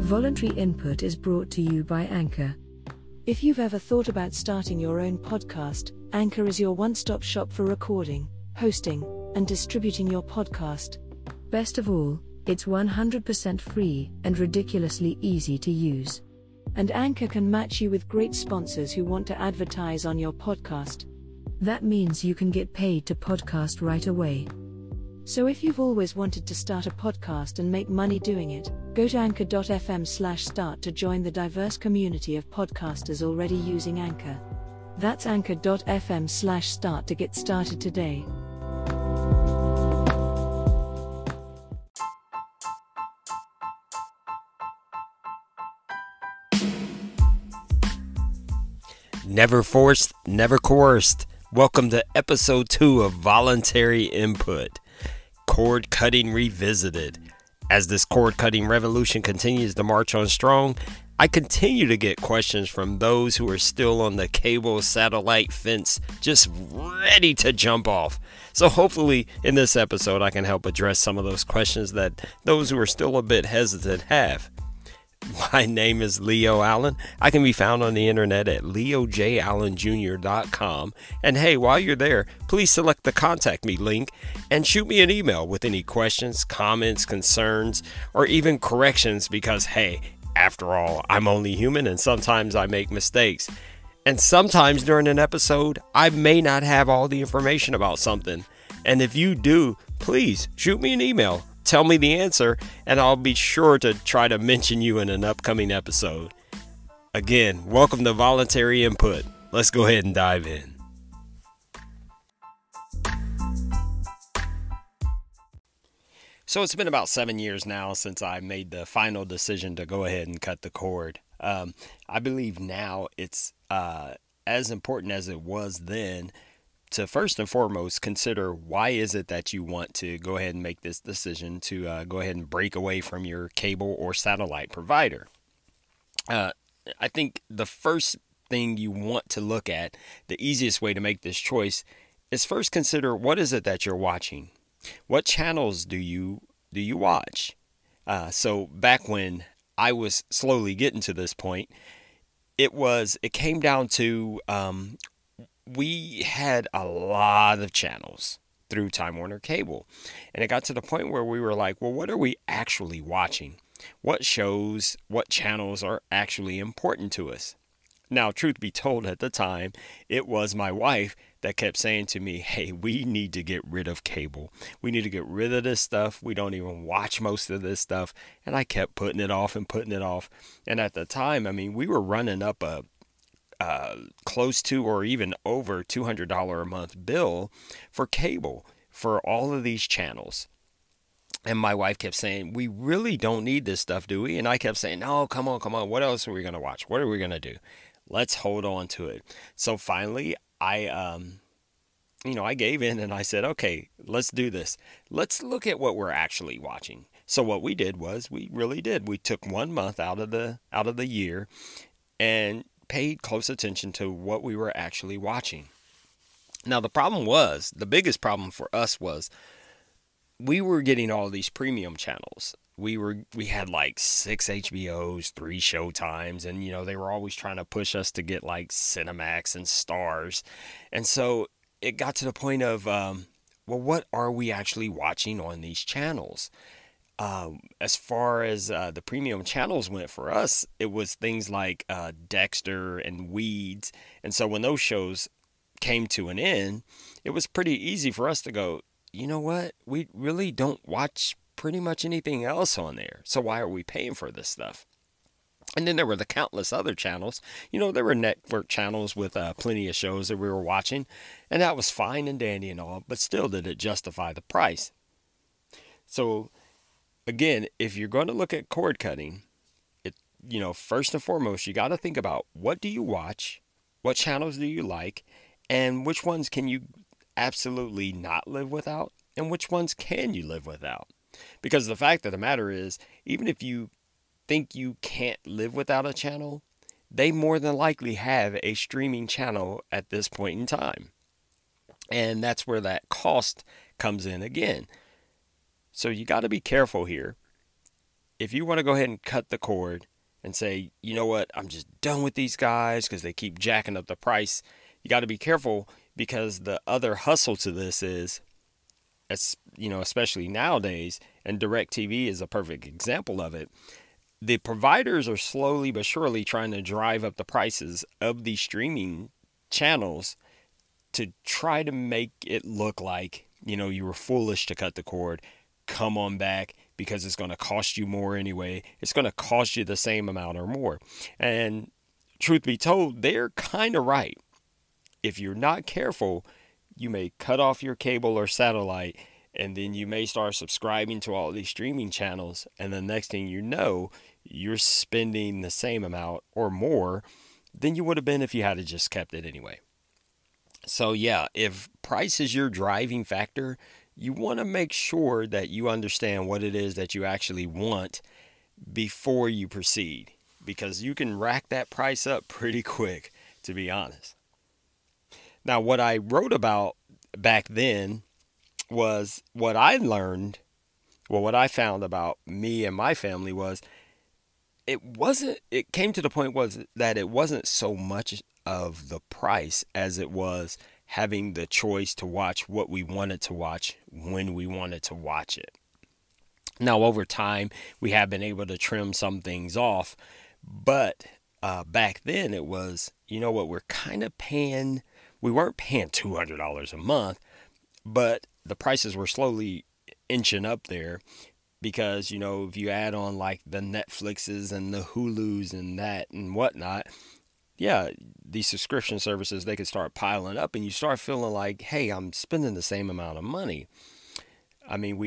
Voluntary Input is brought to you by Anchor. If you've ever thought about starting your own podcast, Anchor is your one-stop shop for recording, hosting, and distributing your podcast. Best of all, it's 100% free and ridiculously easy to use. And Anchor can match you with great sponsors who want to advertise on your podcast. That means you can get paid to podcast right away. So if you've always wanted to start a podcast and make money doing it, go to anchor.fm/start to join the diverse community of podcasters already using Anchor. That's anchor.fm/start to get started today. Never forced, never coerced. Welcome to episode 2 of Voluntary Input. Cord cutting revisited. As this cord cutting revolution continues to march on strong, I continue to get questions from those who are still on the cable satellite fence, just ready to jump off. So hopefully in this episode I can help address some of those questions that those who are still a bit hesitant have. My name is Leo Allen. I can be found on the internet at leojallenjr.com. And hey, while you're there, please select the contact me link and shoot me an email with any questions, comments, concerns, or even corrections because hey, after all, I'm only human and sometimes I make mistakes. And sometimes during an episode, I may not have all the information about something. And if you do, please shoot me an email. Tell me the answer, and I'll be sure to try to mention you in an upcoming episode. Again, welcome to Voluntary Input. Let's go ahead and dive in. So it's been about 7 years now since I made the final decision to go ahead and cut the cord. I believe now it's as important as it was then to first and foremost consider why is it that you want to go ahead and make this decision to go ahead and break away from your cable or satellite provider. I think the first thing you want to look at, the easiest way to make this choice, is first consider what is it that you're watching. What channels do you watch? So back when I was slowly getting to this point, it came down to we had a lot of channels through Time Warner Cable. And it got to the point where we were like, well, what are we actually watching? What shows, what channels are actually important to us? Now, truth be told, at the time, it was my wife that kept saying to me, hey, we need to get rid of cable. We need to get rid of this stuff. We don't even watch most of this stuff. And I kept putting it off and putting it off. And at the time, I mean, we were running up a close to or even over $200 a month bill for cable for all of these channels. And my wife kept saying, we really don't need this stuff, do we? And I kept saying, no, come on. What else are we going to watch? What are we going to do? Let's hold on to it. So finally, I gave in and I said, okay, let's do this. Let's look at what we're actually watching. So what we did was we took 1 month out of the year and paid close attention to what we were actually watching. Now, the biggest problem for us was we were getting all these premium channels. We had like 6 HBOs, 3 Showtimes, and they were always trying to push us to get like Cinemax and Stars. And so it got to the point of, well, what are we actually watching on these channels? As far as the premium channels went for us, it was things like Dexter and Weeds. And so when those shows came to an end, it was pretty easy for us to go, you know what? We really don't watch pretty much anything else on there. So why are we paying for this stuff? And then there were the countless other channels. There were network channels with plenty of shows that we were watching. And that was fine and dandy and all, but still did it justify the price? So again, if you're going to look at cord cutting, first and foremost, you got to think about what do you watch, what channels do you like, and which ones can you absolutely not live without, and which ones can you live without? Because the fact of the matter is, even if you think you can't live without a channel, they more than likely have a streaming channel at this point in time. And that's where that cost comes in again. So you got to be careful here. if you want to go ahead and cut the cord and say, you know what, I'm just done with these guys because they keep jacking up the price, you got to be careful, because the other hustle to this is, especially nowadays, and DirecTV is a perfect example of it. The providers are slowly but surely trying to drive up the prices of these streaming channels to try to make it look like, you were foolish to cut the cord. Come on back, because it's going to cost you more anyway. It's going to cost you the same amount or more. And truth be told, they're kind of right. If you're not careful, you may cut off your cable or satellite, and then you may start subscribing to all these streaming channels. And the next thing you know, you're spending the same amount or more than you would have been if you had just kept it anyway. So yeah, if price is your driving factor, you want to make sure that you understand what it is that you actually want before you proceed, because you can rack that price up pretty quick, to be honest. Now, what I wrote about back then was what I learned, what I found about me and my family was it came to the point was that it wasn't so much of the price as it was having the choice to watch what we wanted to watch when we wanted to watch it. Now, over time, we have been able to trim some things off, but back then it was, we're kind of paying. We weren't paying $200 a month, but the prices were slowly inching up there, because, if you add on like the Netflixes and the Hulus and that and whatnot, yeah, these subscription services, they could start piling up, and you start feeling like, hey, I'm spending the same amount of money. I mean,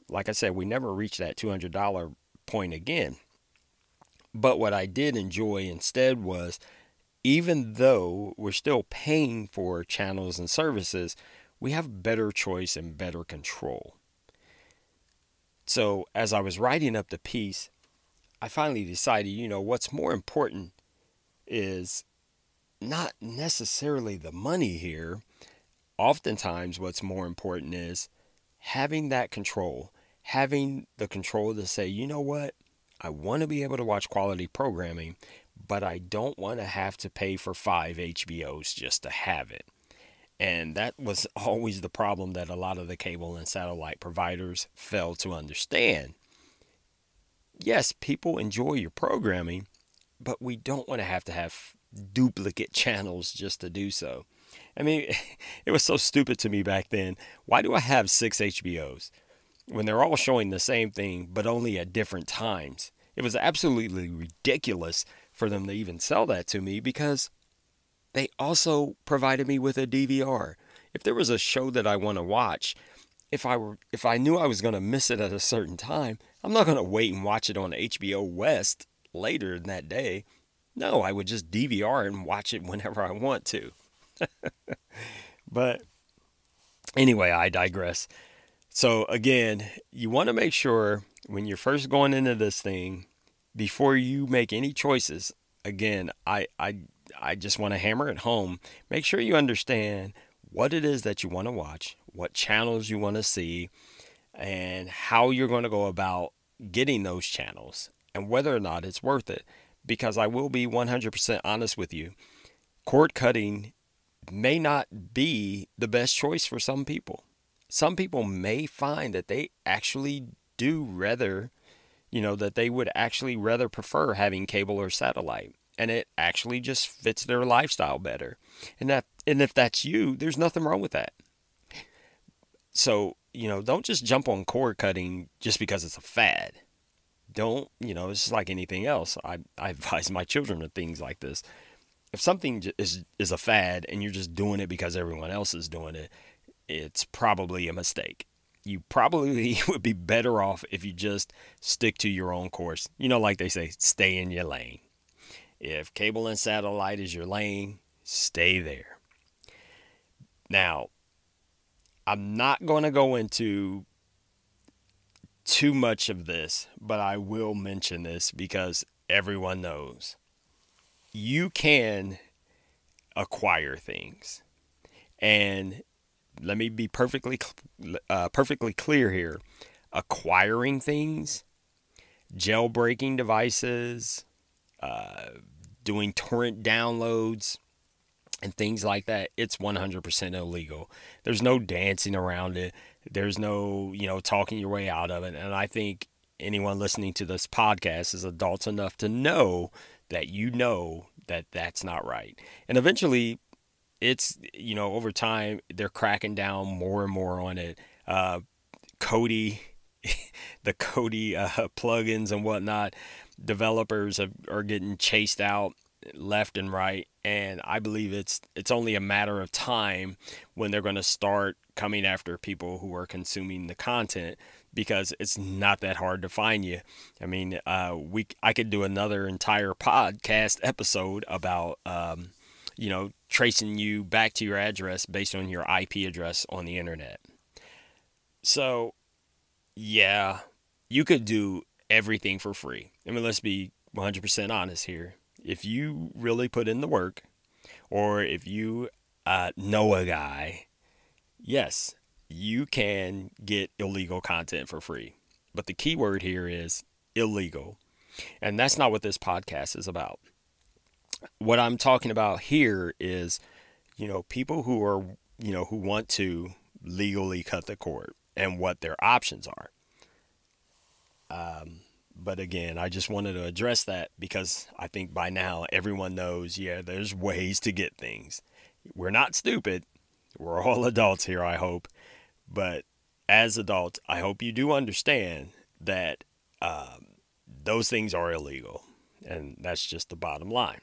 like I said, we never reached that $200 point again. But what I did enjoy instead was, even though we're still paying for channels and services, we have better choice and better control. So as I was writing up the piece, I finally decided, what's more important is not necessarily the money here. Oftentimes what's more important is having that control, having the control to say, you know what, I want to be able to watch quality programming, but I don't want to have to pay for 5 HBOs just to have it. And that was always the problem that a lot of the cable and satellite providers failed to understand. Yes, people enjoy your programming, but we don't want to have duplicate channels just to do so. I mean, it was so stupid to me back then. Why do I have 6 HBOs when they're all showing the same thing, but only at different times? It was absolutely ridiculous for them to even sell that to me, because they also provided me with a DVR. If there was a show that I want to watch, if I knew I was going to miss it at a certain time, I'm not going to wait and watch it on HBO West later in that day. No, I would just DVR and watch it whenever I want to. But anyway, I digress. So again, you want to make sure when you're first going into this thing, before you make any choices, again, I just want to hammer it home. Make sure you understand what it is that you want to watch, what channels you want to see, and how you're going to go about getting those channels, and whether or not it's worth it. Because I will be 100% honest with you, cord cutting may not be the best choice for some people. Some people may find that they actually do rather, that they would actually rather prefer having cable or satellite, and it actually just fits their lifestyle better. And if that's you, there's nothing wrong with that. So, don't just jump on cord cutting just because it's a fad. Don't, it's just like anything else. I advise my children of things like this. If something is a fad and you're just doing it because everyone else is doing it, it's probably a mistake. You probably would be better off if you just stick to your own course. Like they say, stay in your lane. If cable and satellite is your lane, stay there. Now, I'm not going to go into too much of this, but I will mention this because everyone knows. You can acquire things. And let me be perfectly clear here. Acquiring things jailbreaking devices, doing torrent downloads, and things like that, it's 100% illegal. There's no dancing around it. There's no, talking your way out of it. And I think anyone listening to this podcast is adults enough to know that that's not right. And eventually, it's, over time, they're cracking down more and more on it. Kodi, the Kodi plugins and whatnot, developers are getting chased out left and right, and I believe it's only a matter of time when they're going to start coming after people who are consuming the content, because it's not that hard to find you. I mean, I could do another entire podcast episode about tracing you back to your address based on your IP address on the internet. So yeah, you could do everything for free. I mean, let's be 100% honest here. If you really put in the work, or if you know a guy, yes, you can get illegal content for free. But the key word here is illegal. And that's not what this podcast is about. What I'm talking about here is, people who are, who want to legally cut the cord and what their options are. But again, I just wanted to address that because I think by now everyone knows, there's ways to get things. We're not stupid. We're all adults here, I hope. But as adults, I hope you do understand that those things are illegal. And that's just the bottom line.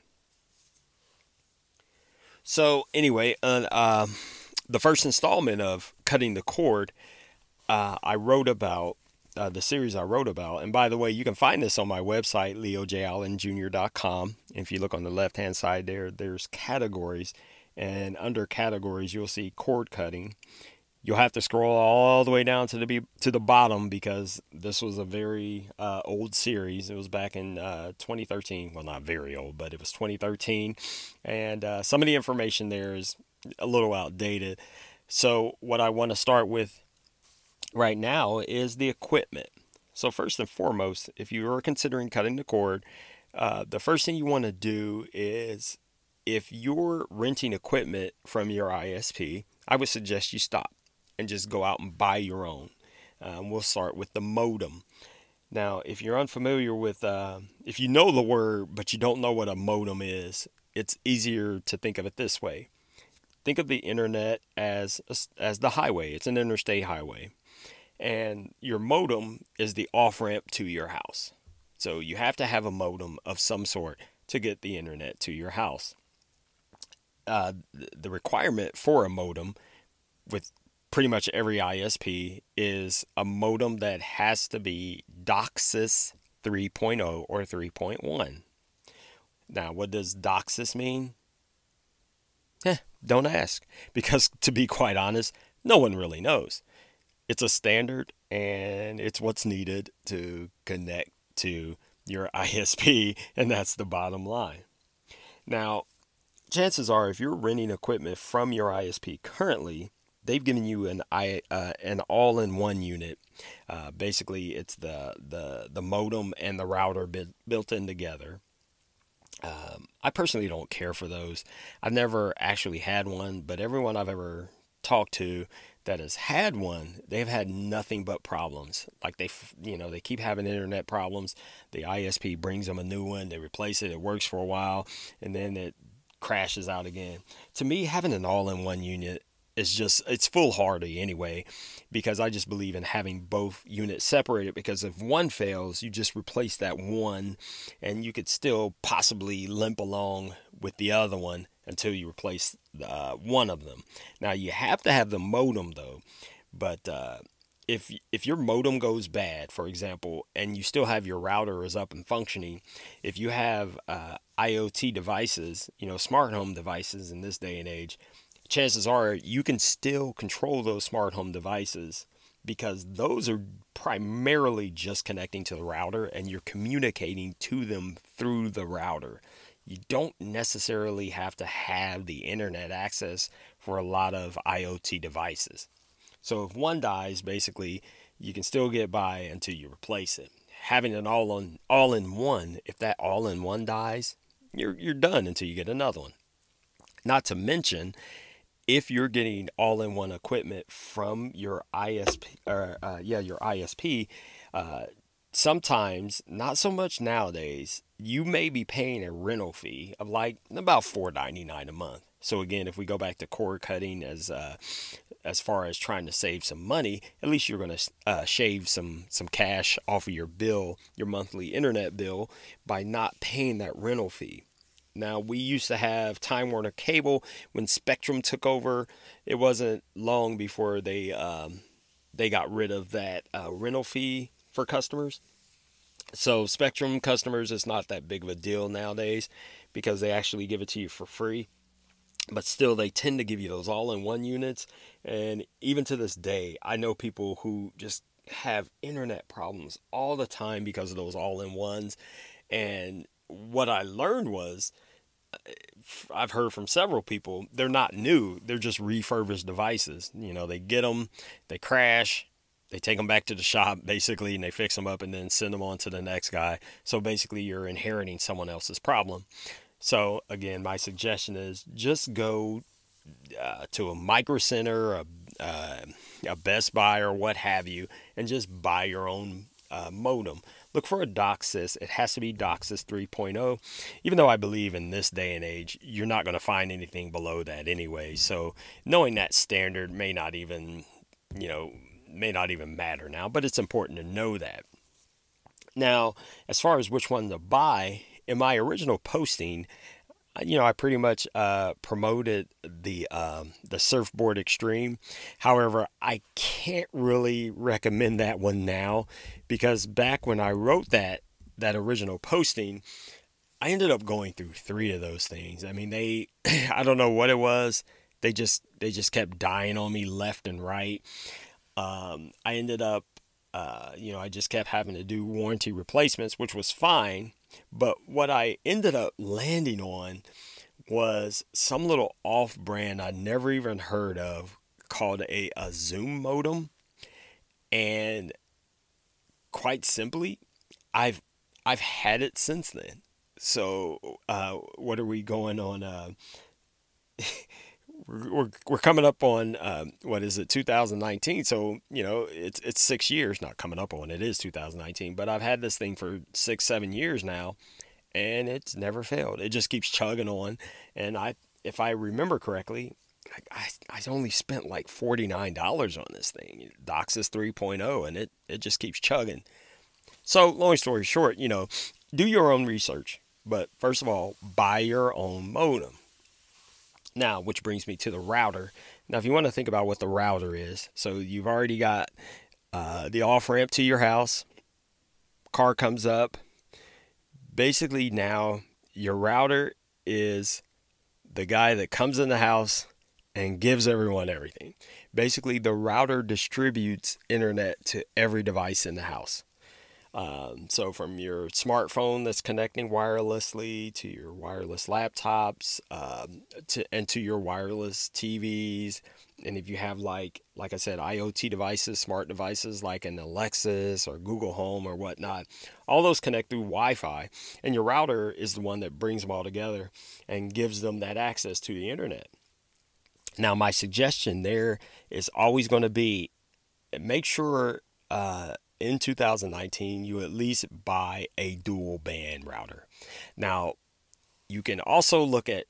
So anyway, the first installment of Cutting the Cord, I wrote about the series I wrote about. And by the way, you can find this on my website, leojallenjr.com. If you look on the left-hand side there's categories. And under categories, you'll see cord cutting. You'll have to scroll all the way down to the bottom because this was a very old series. It was back in 2013. Well, not very old, but it was 2013. And some of the information there is a little outdated. So what I want to start with right now is the equipment. So first and foremost, if you are considering cutting the cord, the first thing you want to do is, if you're renting equipment from your ISP, I would suggest you stop and just go out and buy your own. We'll start with the modem. Now, if you're unfamiliar with, if you know the word but you don't know what a modem is, it's easier to think of it this way. Think of the internet as the highway. It's an interstate highway. And your modem is the off-ramp to your house. So you have to have a modem of some sort to get the internet to your house. The requirement for a modem with pretty much every ISP is a modem that has to be DOCSIS 3.0 or 3.1. Now, what does DOCSIS mean? Don't ask, because to be quite honest, no one really knows. It's a standard, and it's what's needed to connect to your ISP, and that's the bottom line. Now, chances are, if you're renting equipment from your ISP currently, they've given you an all-in-one unit. Basically, it's the modem and the router built in together. I personally don't care for those. I've never actually had one, but everyone I've ever talked to that has had one, they've had nothing but problems. Like they keep having internet problems. The ISP brings them a new one, they replace it, it works for a while, and then it crashes out again. To me, having an all-in-one unit is it's foolhardy anyway, because I just believe in having both units separated, because if one fails, you just replace that one and you could still possibly limp along with the other one until you replace one of them. Now, you have to have the modem though, but if your modem goes bad, for example, and you still have your router is up and functioning, if you have IoT devices, smart home devices in this day and age, chances are you can still control those smart home devices, because those are primarily just connecting to the router and you're communicating to them through the router. You don't necessarily have to have the internet access for a lot of IoT devices. So if one dies, basically, you can still get by until you replace it. having an all-in-one, if that all-in-one dies, you're done until you get another one. Not to mention, if you're getting all-in-one equipment from your ISP, your ISP, sometimes, not so much nowadays, you may be paying a rental fee of like about $4.99 a month. So again, if we go back to cord cutting as far as trying to save some money, at least you're going to shave some cash off of your bill, your monthly internet bill, by not paying that rental fee. Now, we used to have Time Warner Cable when Spectrum took over. It wasn't long before they got rid of that rental fee for customers. So Spectrum customers, it's not that big of a deal nowadays because they actually give it to you for free. But still, they tend to give you those all-in-one units. And even to this day, I know people who just have internet problems all the time because of those all-in-ones. And what I learned was, I've heard from several people, they're not new. They're just refurbished devices. You know, they get them, they crash, they take them back to the shop, basically, and they fix them up and then send them on to the next guy. So basically, you're inheriting someone else's problem. So again, my suggestion is just go to a Micro Center, a Best Buy, or what have you, and just buy your own modem. Look for a DOCSIS. It has to be DOCSIS 3.0, even though I believe in this day and age, you're not going to find anything below that anyway. So knowing that standard may not even matter now, but it's important to know that. Now, as far as which one to buy, in my original posting, I pretty much promoted the Surfboard Extreme. However, I can't really recommend that one now because back when I wrote that original posting, I ended up going through 3 of those things. I mean, I don't know what it was. They just kept dying on me left and right. I ended up, I just kept having to do warranty replacements, which was fine. But what I ended up landing on was some little off-brand I'd never even heard of called a Zoom modem. And quite simply, I've had it since then. So what are we going on? We're coming up on 2019. So it's 6 years, not coming up on, it is 2019, but I've had this thing for 6-7 years now, and it's never failed. It just keeps chugging on. And if I remember correctly, I only spent like $49 on this thing, DOCSIS 3.0, and it just keeps chugging. So long story short, do your own research, but first of all, buy your own modem. Now, which brings me to the router. Now, if you want to think about what the router is, so you've already got the off-ramp to your house, car comes up. Basically, now your router is the guy that comes in the house and gives everyone everything. Basically, the router distributes internet to every device in the house. So from your smartphone that's connecting wirelessly to your wireless laptops, to your wireless TVs. And if you have like I said, IoT devices, smart devices like an Alexis or Google Home or whatnot, all those connect through Wi-Fi. And your router is the one that brings them all together and gives them that access to the internet. Now, my suggestion there is always going to be, make sure in 2019, you at least buy a dual band router. Now, you can also look at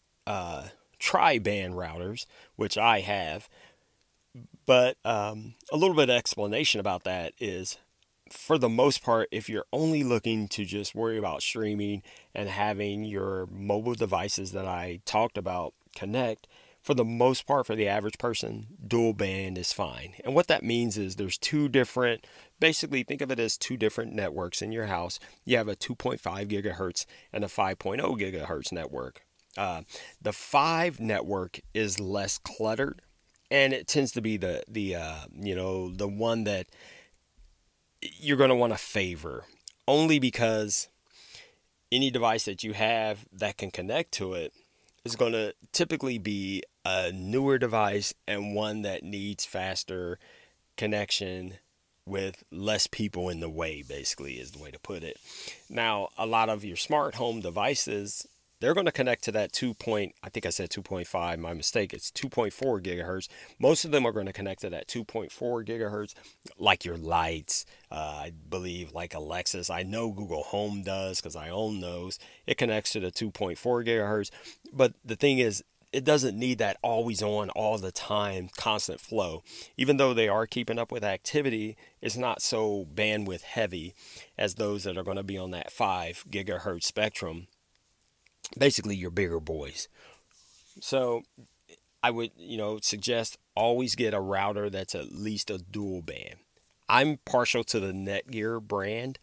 tri-band routers, which I have. But a little bit of explanation about that is, for the most part, if you're only looking to just worry about streaming and having your mobile devices that I talked about connect, for the most part, for the average person, dual band is fine. And what that means is there's basically think of it as 2 different networks in your house. You have a 2.5 gigahertz and a 5.0 gigahertz network. The 5 network is less cluttered, and it tends to be the one that you're going to want to favor, only because any device that you have that can connect to it is going to typically be a newer device and one that needs faster connection with less people in the way, basically, is the way to put it. Now, a lot of your smart home devices, they're going to connect to that I think I said 2.5, my mistake, it's 2.4 gigahertz. Most of them are going to connect to that 2.4 gigahertz, like your lights, I believe, like Alexis. I know Google Home does because I own those. It connects to the 2.4 gigahertz. But the thing is, it doesn't need that always on, all the time, constant flow. Even though they are keeping up with activity, it's not so bandwidth heavy as those that are going to be on that 5 gigahertz spectrum. Basically, your bigger boys. So I would, suggest always get a router that's at least a dual band. I'm partial to the Netgear brand,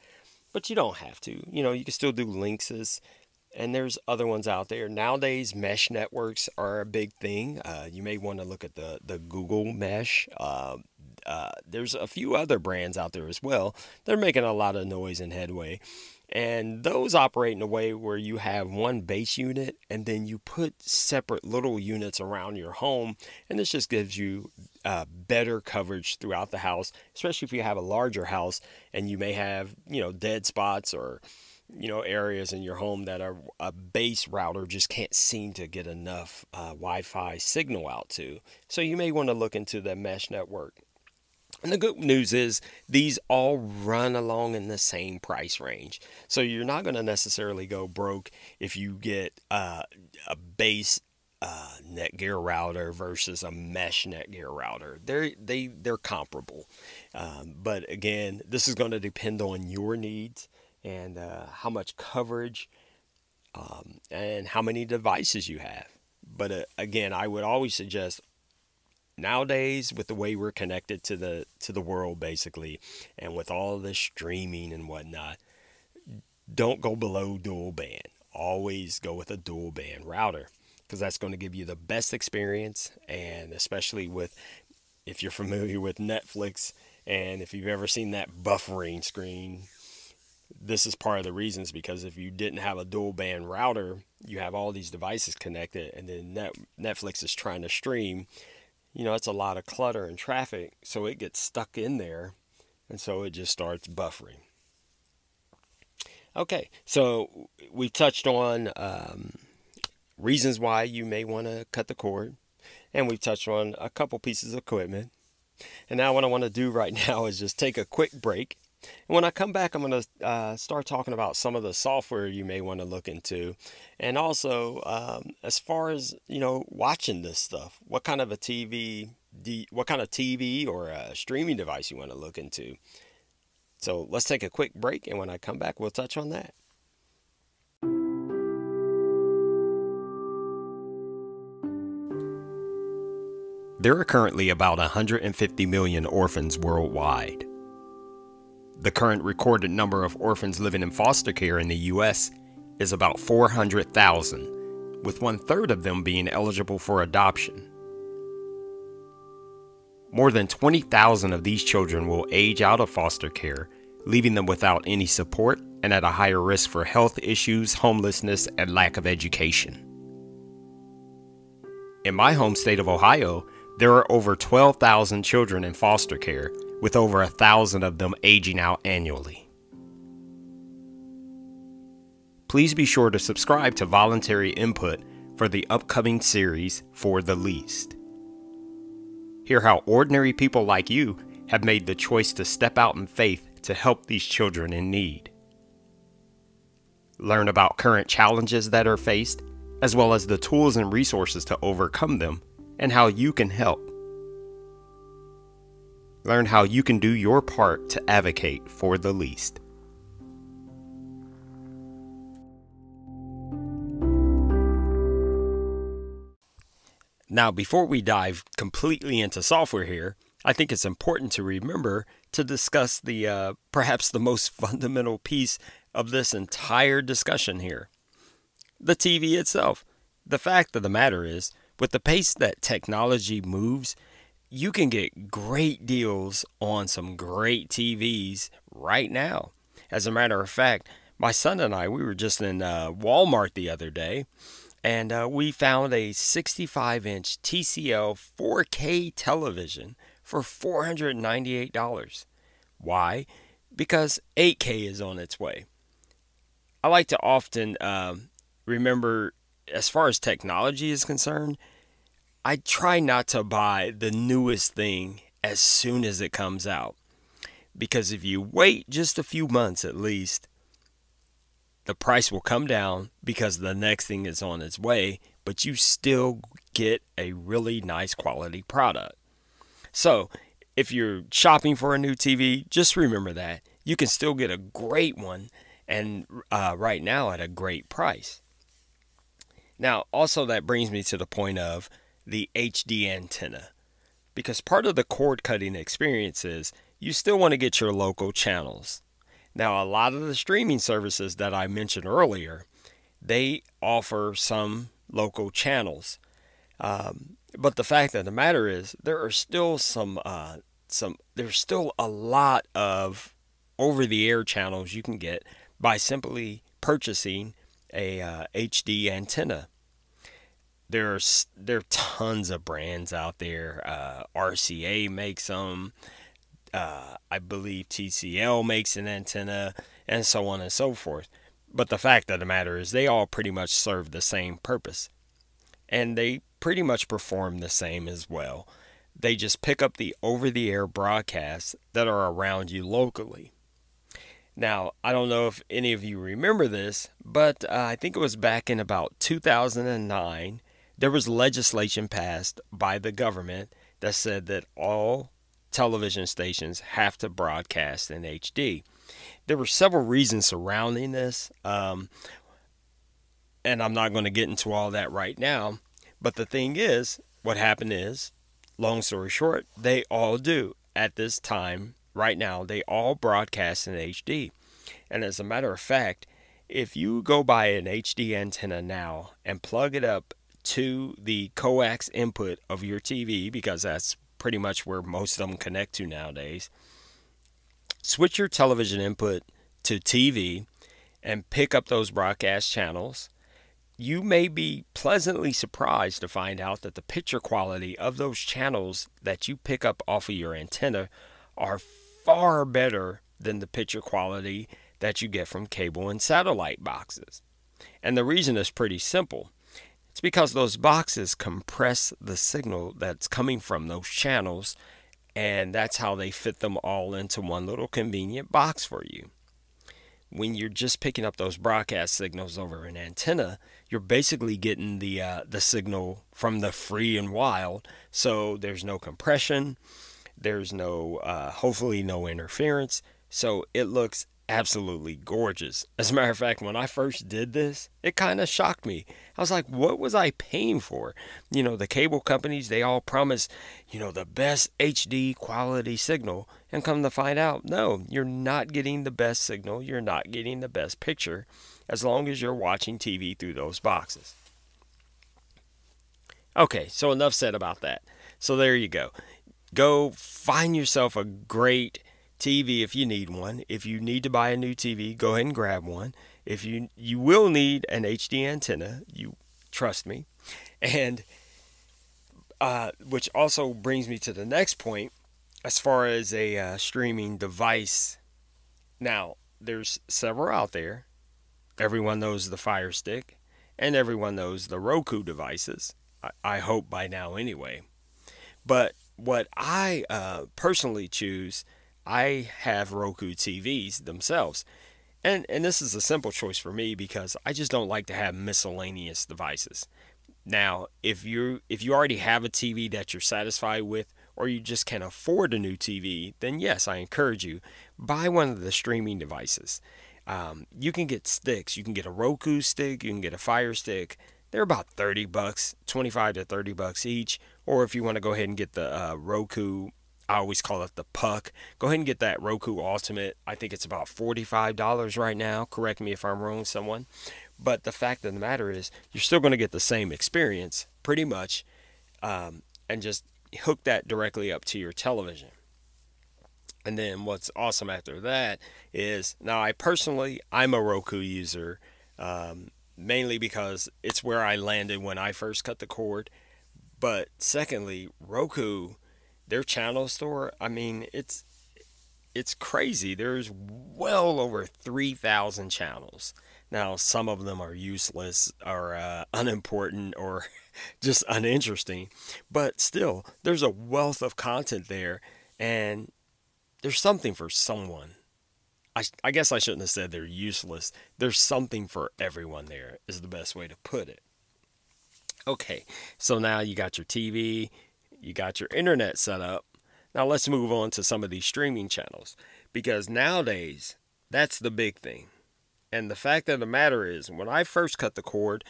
but you don't have to. You can still do Linksys. And there's other ones out there. Nowadays, mesh networks are a big thing. You may want to look at the Google Mesh. There's a few other brands out there as well. They're making a lot of noise and headway. And those operate in a way where you have one base unit and then you put separate little units around your home. And this just gives you better coverage throughout the house, especially if you have a larger house and you may have, dead spots or areas in your home that a base router just can't seem to get enough Wi-Fi signal out to. So you may want to look into the mesh network. And the good news is these all run along in the same price range. So you're not going to necessarily go broke if you get a base Netgear router versus a mesh Netgear router. They're comparable. But again, this is going to depend on your needs and how much coverage and how many devices you have. But again, I would always suggest nowadays, with the way we're connected to the world basically, and with all of this streaming and whatnot, don't go below dual band. Always go with a dual band router because that's going to give you the best experience. And especially if you're familiar with Netflix and if you've ever seen that buffering screen, this is part of the reasons, because if you didn't have a dual band router, you have all these devices connected and then Netflix is trying to stream. It's a lot of clutter and traffic, so it gets stuck in there, and so it just starts buffering. Okay, so we touched on reasons why you may want to cut the cord, and we've touched on a couple pieces of equipment. And now what I want to do right now is just take a quick break. And when I come back, I'm going to start talking about some of the software you may want to look into. And also, as far as, watching this stuff, what kind of TV or a streaming device you want to look into. So let's take a quick break. And when I come back, we'll touch on that. There are currently about 150 million orphans worldwide. The current recorded number of orphans living in foster care in the U.S. is about 400,000, with 1/3 of them being eligible for adoption. More than 20,000 of these children will age out of foster care, leaving them without any support and at a higher risk for health issues, homelessness, and lack of education. In my home state of Ohio, there are over 12,000 children in foster care, with over 1,000 of them aging out annually. Please be sure to subscribe to Voluntary Input for the upcoming series For the Least. Hear how ordinary people like you have made the choice to step out in faith to help these children in need. Learn about current challenges that are faced, as well as the tools and resources to overcome them, and how you can help. Learn how you can do your part to advocate for the least. Now, before we dive completely into software here, I think it's important to remember to discuss the perhaps the most fundamental piece of this entire discussion here. The TV itself. The fact of the matter is, with the pace that technology moves, you can get great deals on some great TVs right now. As a matter of fact, my son and I, we were just in Walmart the other day, and we found a 65-inch TCL 4K television for $498. Why? Because 8K is on its way. I like to often remember, as far as technology is concerned, I try not to buy the newest thing as soon as it comes out. Because if you wait just a few months at least, the price will come down because the next thing is on its way, but you still get a really nice quality product. So, if you're shopping for a new TV, just remember that you can still get a great one, and right now at a great price. Now, also that brings me to the point of the HD antenna, because part of the cord cutting experience is you still want to get your local channels. Now, a lot of the streaming services that I mentioned earlier, they offer some local channels. But the fact of the matter is, there are still there's still a lot of over-the-air channels you can get by simply purchasing a HD antenna. There are tons of brands out there. RCA makes them. I believe TCL makes an antenna, and so on and so forth. But the fact of the matter is, they all pretty much serve the same purpose, and they pretty much perform the same as well. They just pick up the over-the-air broadcasts that are around you locally. Now, I don't know if any of you remember this, but I think it was back in about 2009, there was legislation passed by the government that said that all television stations have to broadcast in HD. There were several reasons surrounding this, and I'm not going to get into all that right now. But the thing is, what happened is, long story short, they all do at this time, right now, they all broadcast in HD. And as a matter of fact, if you go buy an HD antenna now and plug it up to the coax input of your TV, because that's pretty much where most of them connect to nowadays, switch your television input to TV and pick up those broadcast channels, you may be pleasantly surprised to find out that the picture quality of those channels that you pick up off of your antenna are far better than the picture quality that you get from cable and satellite boxes. And the reason is pretty simple. It's because those boxes compress the signal that's coming from those channels, and that's how they fit them all into one little convenient box for you. When you're just picking up those broadcast signals over an antenna, you're basically getting the signal from the free and wild. So there's no compression, there's no hopefully no interference. So it looks absolutely gorgeous. As a matter of fact, when I first did this, it kind of shocked me. I was like, what was I paying for? You know, the cable companies, they all promise, the best HD quality signal. And come to find out, no, you're not getting the best signal. You're not getting the best picture as long as you're watching TV through those boxes. Okay, so enough said about that. So there you go. Go find yourself a great TV if you need one. If you need to buy a new TV, go ahead and grab one. If you will need an HD antenna, you trust me. And which also brings me to the next point as far as a streaming device. Now, there's several out there. Everyone knows the Fire Stick, and everyone knows the Roku devices. I hope by now anyway. But what I personally choose, I have Roku TVs themselves. And this is a simple choice for me because I just don't like to have miscellaneous devices. Now, if you already have a TV that you're satisfied with, or you just can't afford a new TV, then yes, I encourage you, buy one of the streaming devices. You can get sticks. You can get a Roku stick. You can get a Fire Stick. They're about $30, $25 to $30 each. Or if you want to go ahead and get the Roku, I always call it the Puck. Go ahead and get that Roku Ultimate. I think it's about $45 right now. Correct me if I'm wrong, someone. But the fact of the matter is, you're still going to get the same experience, pretty much, and just hook that directly up to your television. And then what's awesome after that is, now I'm a Roku user, mainly because it's where I landed when I first cut the cord. But secondly, Roku, their channel store, I mean, it's crazy. There's well over 3,000 channels. Now, some of them are useless or unimportant or just uninteresting, but still, there's a wealth of content there, and there's something for someone. I guess I shouldn't have said they're useless. There's something for everyone there, is the best way to put it. Okay, so now you got your TV, you got your internet set up. Now let's move on to some of these streaming channels, because nowadays, that's the big thing. And the fact of the matter is, when I first cut the cord,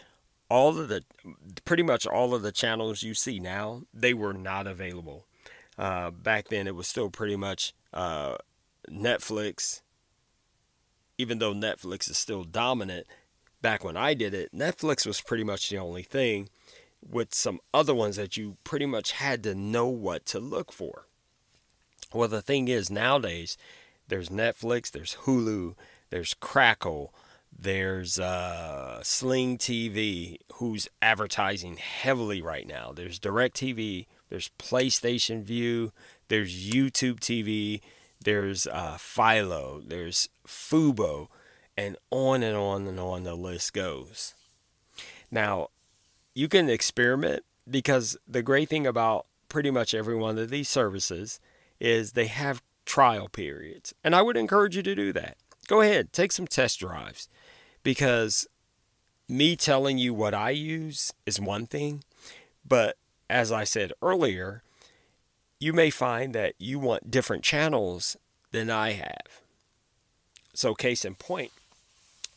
pretty much all of the channels you see now, they were not available. Back then, it was still pretty much Netflix. Even though Netflix is still dominant, back when I did it, Netflix was pretty much the only thing, with some other ones that you pretty much had to know what to look for. Well, the thing is, nowadays, there's Netflix, there's Hulu, there's Crackle, there's Sling TV, who's advertising heavily right now. There's DirecTV, there's PlayStation View, there's YouTube TV, there's Philo, there's Fubo, and on and on and on the list goes. Now, you can experiment, because the great thing about pretty much every one of these services is they have trial periods. And I would encourage you to do that. Go ahead, take some test drives, because me telling you what I use is one thing, but as I said earlier, you may find that you want different channels than I have. So case in point,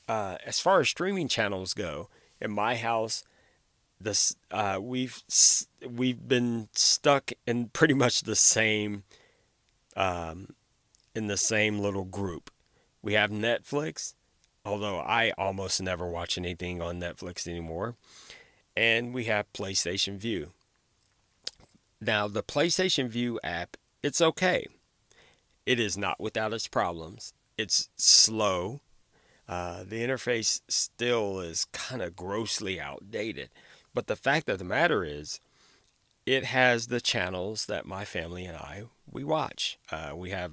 as far as streaming channels go, in my house, we've been stuck in pretty much the same in the same little group. We have Netflix, although I almost never watch anything on Netflix anymore, and we have PlayStation View. Now, the PlayStation View app, it's okay. It is not without its problems. It's slow. The interface still is kind of grossly outdated. But the fact of the matter is, it has the channels that my family and we watch. We have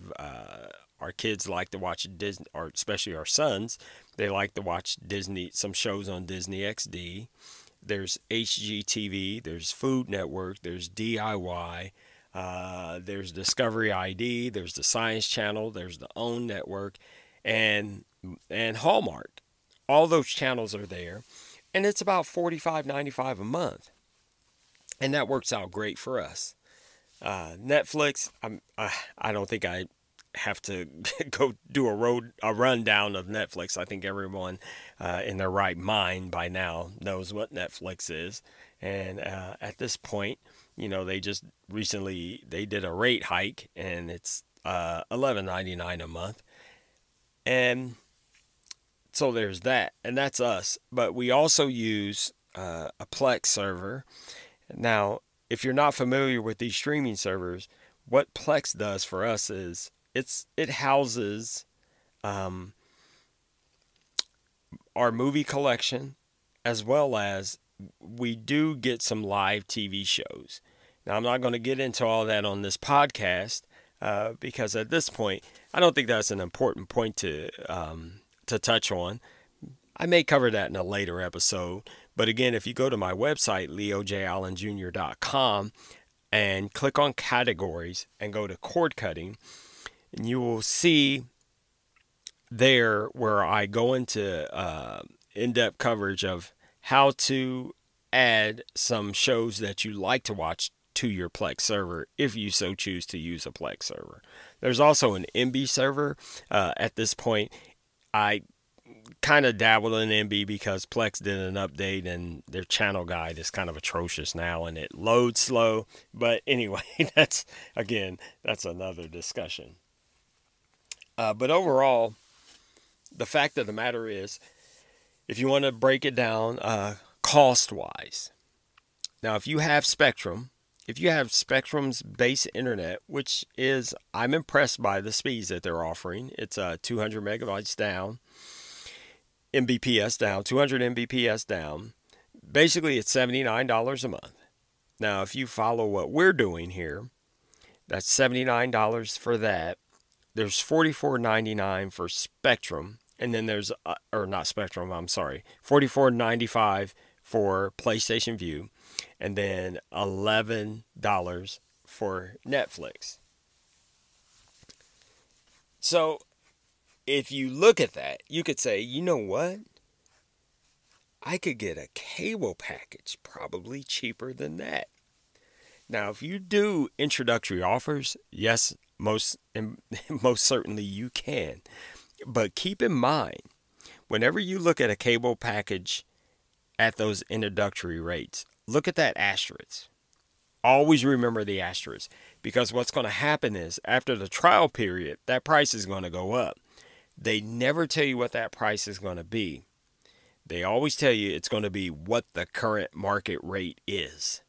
our kids like to watch Disney, or especially our sons. They like to watch Disney, some shows on Disney XD. There's HGTV, there's Food Network, there's DIY, there's Discovery ID, there's the Science Channel, there's the OWN Network, and Hallmark. All those channels are there, and it's about $45.95 a month, and that works out great for us. Netflix, I don't think I have to go do a rundown of Netflix. I think everyone in their right mind by now knows what Netflix is. And at this point, they just recently, they did a rate hike, and it's $11.99 a month. And so there's that, and that's us. But we also use a Plex server. Now, if you're not familiar with these streaming servers, what Plex does for us is it houses our movie collection, as well as we do get some live TV shows. Now, I'm not going to get into all that on this podcast because at this point, I don't think that's an important point to touch on. I may cover that in a later episode. But again, if you go to my website, leojallenjr.com, and click on categories and go to cord cutting, and you will see there where I go into in-depth coverage of how to add some shows that you like to watch to your Plex server if you so choose to use a Plex server. There's also an MB server. At this point, I kind of dabbled in MB because Plex did an update and their channel guide is kind of atrocious now and it loads slow. But anyway, that's another discussion. But overall, the fact of the matter is, if you want to break it down cost-wise, now if you have Spectrum's base internet, which is, I'm impressed by the speeds that they're offering. It's 200 megabytes down, Mbps down, 200 Mbps down. Basically, it's $79 a month. Now, if you follow what we're doing here, that's $79 for that. there's $44.99 for Spectrum, and then there's or not Spectrum, I'm sorry, $44.95 for PlayStation Vue, and then $11 for Netflix. So if you look at that, you could say, you know what? I could get a cable package probably cheaper than that. Now, if you do introductory offers, yes, most certainly you can. But keep in mind, whenever you look at a cable package at those introductory rates, look at that asterisk. Always remember the asterisk, because what's going to happen is after the trial period, that price is going to go up. They never tell you what that price is going to be. They always tell you it's going to be what the current market rate is.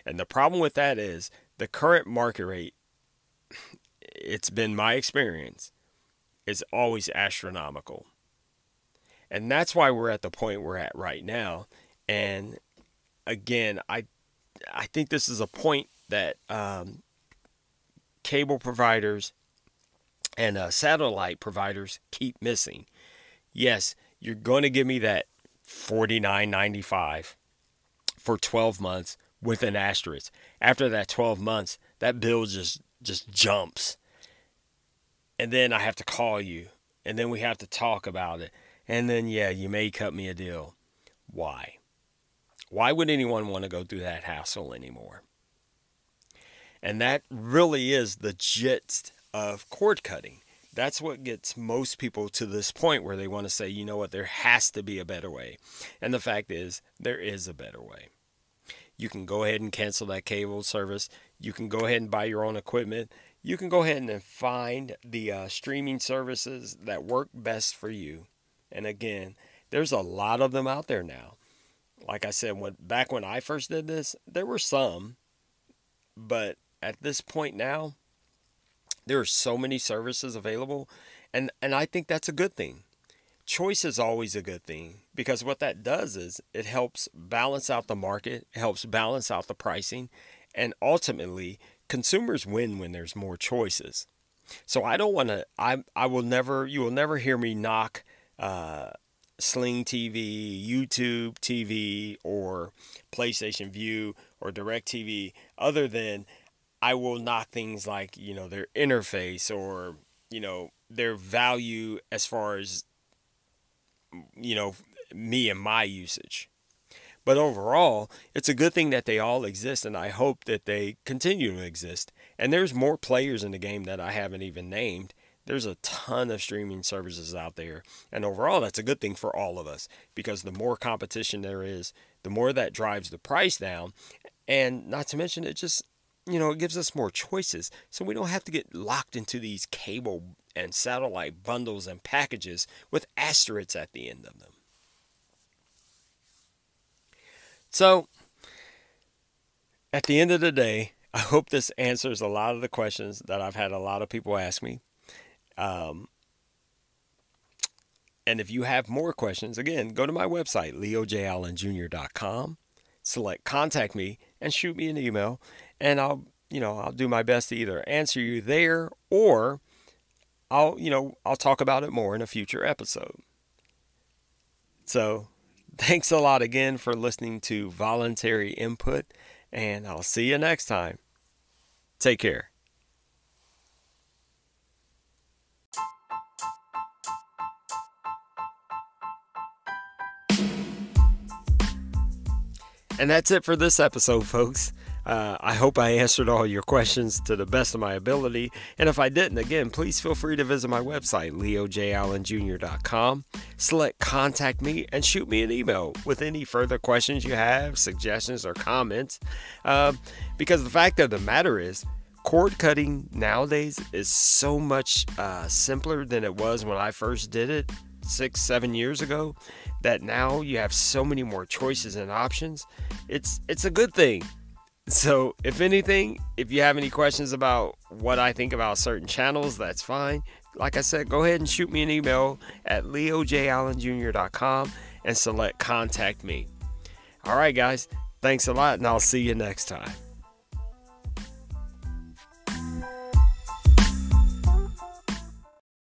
And the problem with that is the current market rate, it's been my experience, is always astronomical. And that's why we're at the point we're at right now. And again, I think this is a point that cable providers and satellite providers keep missing. Yes, you're going to give me that $49.95 for 12 months with an asterisk. After that 12 months, that bill just jumps. And then I have to call you. And then we have to talk about it. And then, yeah, you may cut me a deal. Why? Why would anyone want to go through that hassle anymore? And that really is the gist of cord cutting. That's what gets most people to this point where they want to say, you know what, there has to be a better way. And the fact is, there is a better way. You can go ahead and cancel that cable service. You can go ahead and buy your own equipment. You can go ahead and find the streaming services that work best for you. And again, there's a lot of them out there now. Like I said, back when I first did this, there were some. But at this point now, there are so many services available. And I think that's a good thing. Choice is always a good thing, because what that does is it helps balance out the market, it helps balance out the pricing, and ultimately consumers win when there's more choices. So I don't want to, you will never hear me knock Sling TV, YouTube TV, or PlayStation Vue, or DirecTV, other than I will knock things like, their interface, or, their value as far as, me and my usage. But overall, it's a good thing that they all exist, and I hope that they continue to exist. And there's more players in the game that I haven't even named. There's a ton of streaming services out there. And overall, that's a good thing for all of us, because the more competition there is, the more that drives the price down. And not to mention, it just, it gives us more choices. So we don't have to get locked into these cable and satellite bundles and packages with asterisks at the end of them. So, at the end of the day, I hope this answers a lot of the questions that I've had a lot of people ask me. And if you have more questions, again, go to my website, leojallenjr.com, select contact me, and shoot me an email, and I'll do my best to either answer you there, or I'll talk about it more in a future episode. So, thanks a lot again for listening to Voluntary Input, and I'll see you next time. Take care. And that's it for this episode, folks. I hope I answered all your questions to the best of my ability. And if I didn't, again, please feel free to visit my website, leojallenjr.com. Select Contact Me and shoot me an email with any further questions you have, suggestions, or comments. Because the fact of the matter is, cord cutting nowadays is so much simpler than it was when I first did it 6-7 years ago, that now you have so many more choices and options. It's a good thing. So if anything, if you have any questions about what I think about certain channels, that's fine. Like I said, go ahead and shoot me an email at leojallenjr.com and select Contact Me. All right, guys, thanks a lot, and I'll see you next time.